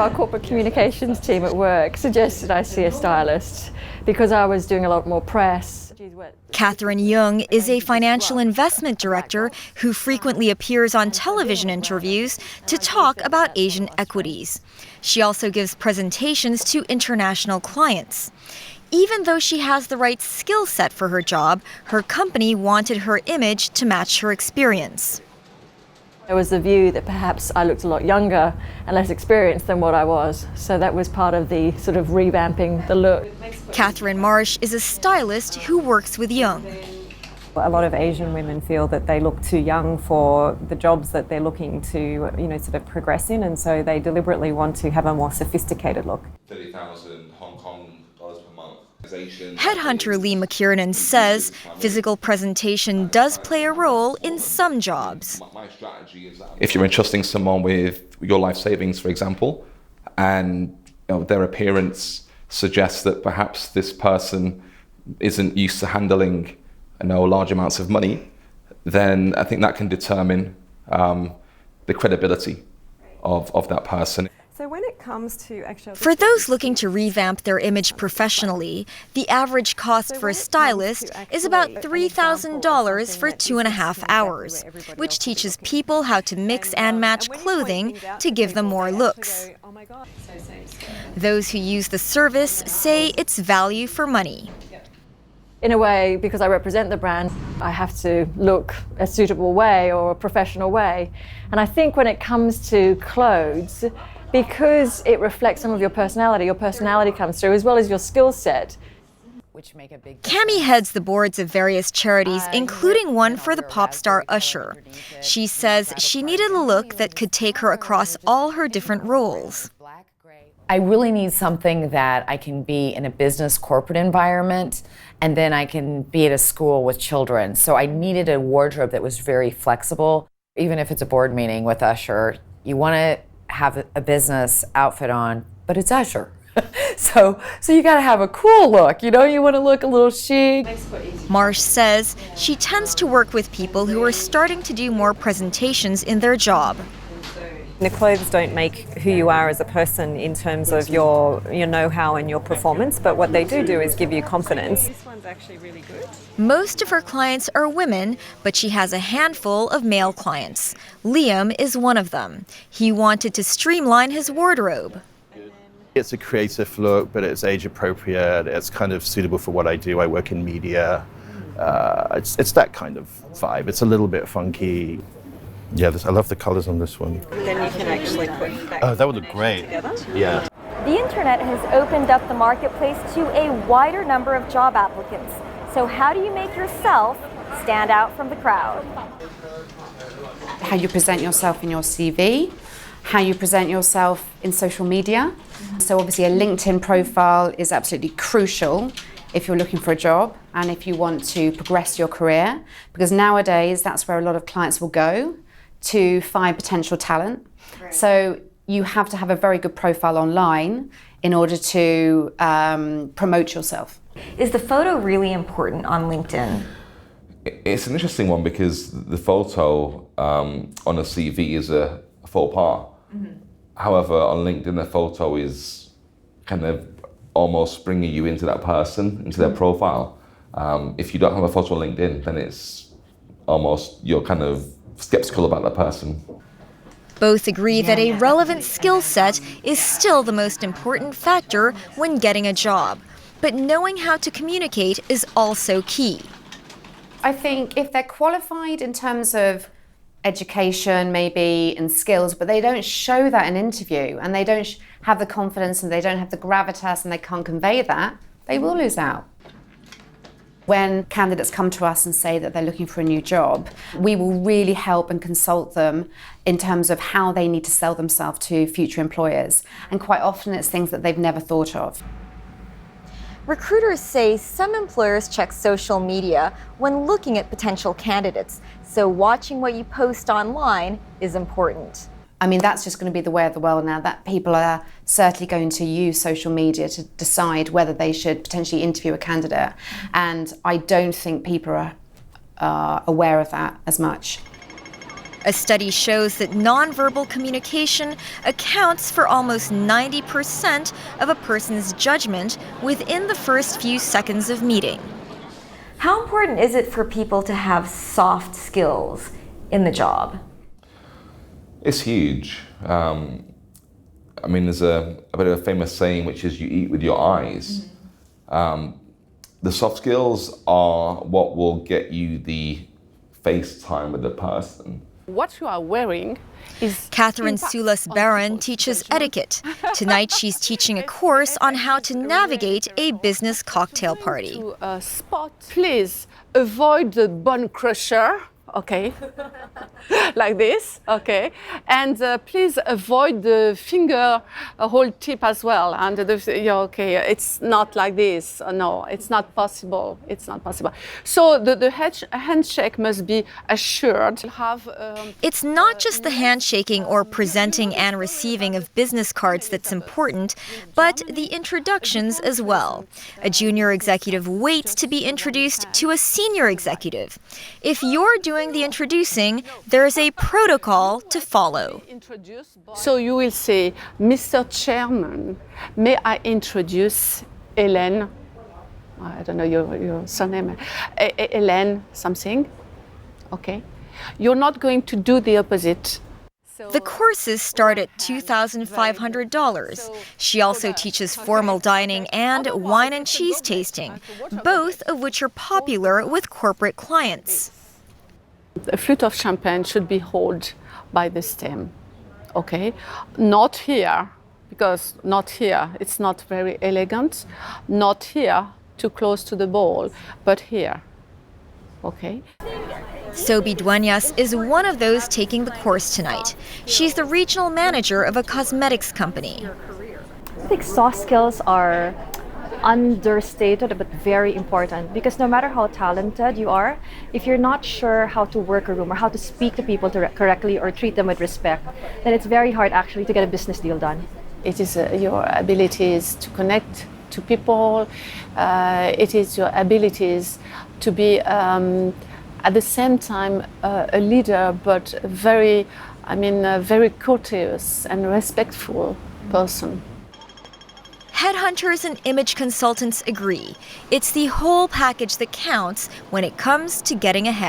Our corporate communications team at work suggested I see a stylist because I was doing a lot more press. Catherine Young is a financial investment director who frequently appears on television interviews to talk about Asian equities. She also gives presentations to international clients. Even though she has the right skill set for her job, her company wanted her image to match her experience. There was the view that perhaps I looked a lot younger and less experienced than what I was. So that was part of the sort of revamping the look. Catherine Marsh is a stylist who works with Young. A lot of Asian women feel that they look too young for the jobs that they're looking to, sort of progress in, and so they deliberately want to have a more sophisticated look. 30,000 Hong Kong dollars per month. Headhunter Lee McKiernan says physical presentation does play a role in some jobs. If you're entrusting someone with your life savings, for example, and their appearance suggests that perhaps this person isn't used to handling large amounts of money, then I think that can determine the credibility of that person. So when it comes to For those looking to revamp their image professionally, the average cost for a stylist is about $3,000 for 2.5 hours, which teaches people how to mix and match clothing to give them more looks. Those who use the service say it's value for money. In a way, because I represent the brand, I have to look a suitable way or a professional way. And I think when it comes to clothes, because it reflects some of your personality comes through as well as your skill set. Cami heads the boards of various charities, including one for the pop star Usher. She says she needed a look that could take her across all her different roles. I really need something that I can be in a business corporate environment, and then I can be at a school with children. So I needed a wardrobe that was very flexible. Even if it's a board meeting with Usher, you want to have a business outfit on, but it's Usher. So you gotta have a cool look, you want to look a little chic. Marsh says she tends to work with people who are starting to do more presentations in their job. The clothes don't make who you are as a person in terms of your know-how and your performance, but what they do is give you confidence. This one's actually really good. Most of her clients are women, but she has a handful of male clients. Liam is one of them. He wanted to streamline his wardrobe. It's a creative look, but it's age appropriate. It's kind of suitable for what I do. I work in media. It's that kind of vibe. It's a little bit funky. Yeah, I love the colors on this one. Then you can actually put back. Oh, that would look great. Together. Yeah. The internet has opened up the marketplace to a wider number of job applicants. So how do you make yourself stand out from the crowd? How you present yourself in your CV, how you present yourself in social media. So obviously a LinkedIn profile is absolutely crucial if you're looking for a job and if you want to progress your career, because nowadays that's where a lot of clients will go to find potential talent. Right. So you have to have a very good profile online in order to promote yourself. Is the photo really important on LinkedIn? It's an interesting one because the photo on a CV is a faux pas. Mm-hmm. However, on LinkedIn, the photo is kind of almost bringing you into that person, into their profile. If you don't have a photo on LinkedIn, then it's almost, you're kind of skeptical about that person. Both agree that a relevant skill set is still the most important factor when getting a job, but knowing how to communicate is also key. I think if they're qualified in terms of education, maybe, and skills, but they don't show that in interview, and they don't have the confidence, and they don't have the gravitas, and they can't convey that, they will lose out. When candidates come to us and say that they're looking for a new job, we will really help and consult them in terms of how they need to sell themselves to future employers. And quite often it's things that they've never thought of. Recruiters say some employers check social media when looking at potential candidates, so watching what you post online is important. I mean, that's just going to be the way of the world now, that people are certainly going to use social media to decide whether they should potentially interview a candidate. And I don't think people are aware of that as much. A study shows that nonverbal communication accounts for almost 90% of a person's judgment within the first few seconds of meeting. How important is it for people to have soft skills in the job? It's huge. I mean, there's a bit of a famous saying, which is you eat with your eyes. The soft skills are what will get you the face time with the person. What you are wearing is... Catherine Soulas-Baron teaches etiquette. Tonight she's teaching a course on how to navigate a business cocktail party. To spot, please avoid the bone crusher, okay, like this, okay, and please avoid the finger whole tip as well. And okay, it's not like this. No, it's not possible. It's not possible. So the handshake must be assured. It's not just the handshaking or presenting and receiving of business cards that's important, but the introductions as well. A junior executive waits to be introduced to a senior executive. If you're doing the introducing, there's a protocol to follow. So you will say, Mr. Chairman, may I introduce Hélène? I don't know your surname. Hélène something. Okay. You're not going to do the opposite. The courses start at $2,500. She also teaches formal dining and wine and cheese tasting, both of which are popular with corporate clients. A flute of champagne should be held by the stem, okay? Not here, because not here, it's not very elegant. Not here, too close to the bowl, but here, okay? Sobi Dueñas is one of those taking the course tonight. She's the regional manager of a cosmetics company. I think soft skills are understated but very important, because no matter how talented you are, if you're not sure how to work a room or how to speak to people correctly or treat them with respect, then it's very hard actually to get a business deal done. It is your abilities to connect to people. It is your abilities to be at the same time a leader, but very courteous and respectful person. Headhunters and image consultants agree. It's the whole package that counts when it comes to getting ahead.